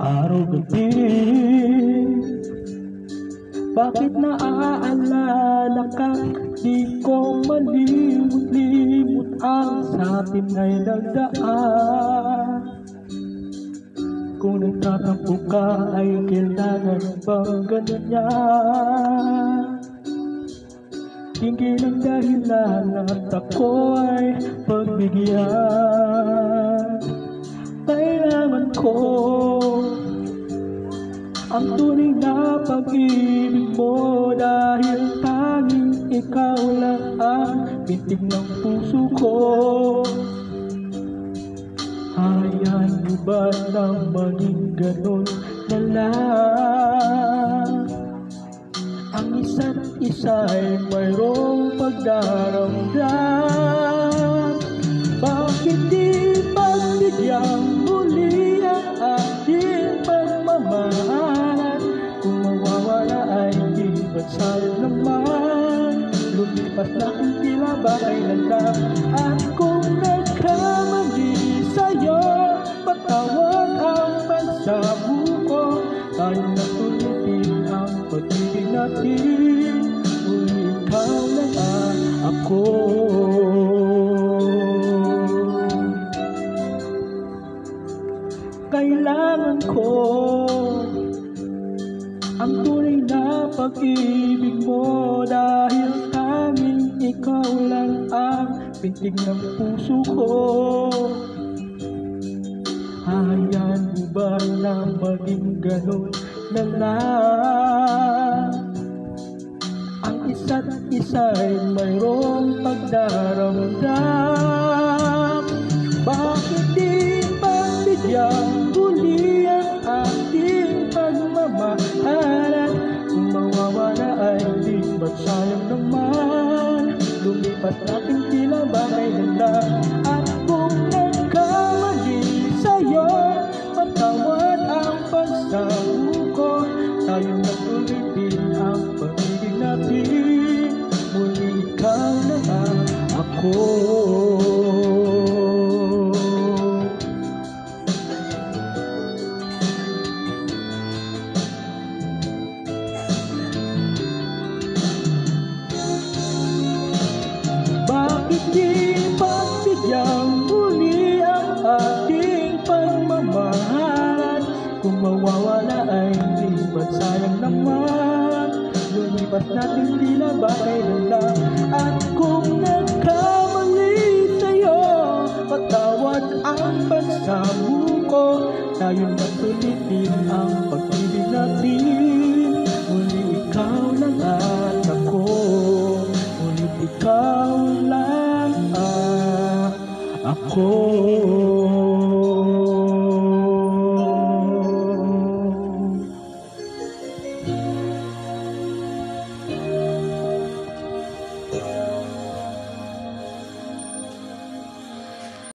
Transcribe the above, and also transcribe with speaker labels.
Speaker 1: Araw-gabi, bakit naaalala ka? Di ko malimot-limot ang sa atin ay nagdaan. Kung nagtatampo ka ay kailangan bang ganyan? Tingin ang dahilan at ako ay pagbigyan. Kailangan ko ang tunay na pag-ibig mo, dahil tanging ikaw lang ang bintig ng puso ko. Hayaan mo ba na maging ganon na lang? Ang isa't isa ay mayroong pagdaramdam. Bakit di pagbigyan muli ang ating pagmamahal? Kung mawawala ay di ba't sayang naman? Lumipas na kung tila ba ay lang. At kung nagkamali sa'yo, patawad ang pagsabuko. Tayo na tulitin ang pag-ibig natin. Uli ikaw lang ako. Kailangan ko ang tunay na pag-ibig mo, dahil tanging ikaw lang ang bintig ng puso ko. Hayaan mo ba na maging ganon na lang? Ang isa't isa ay mayroong pagdaramdam. Bakit di pagbigyan muli ang ating pagmamahalan? Kung mawawala ay di ba't sayang naman? Lumipas natin tila ba ay ganda. At kung nagkamali sa'yo, patawad ang pagsabuko. Tayo na tulitin ang pag-ibig natin. Muli ikaw na ako. Bakit di pagbigyan muli ang ating pagmamahal? Kung mawawala ay di ba't sayang naman? Lumipas natin tila ba ay lang. At kung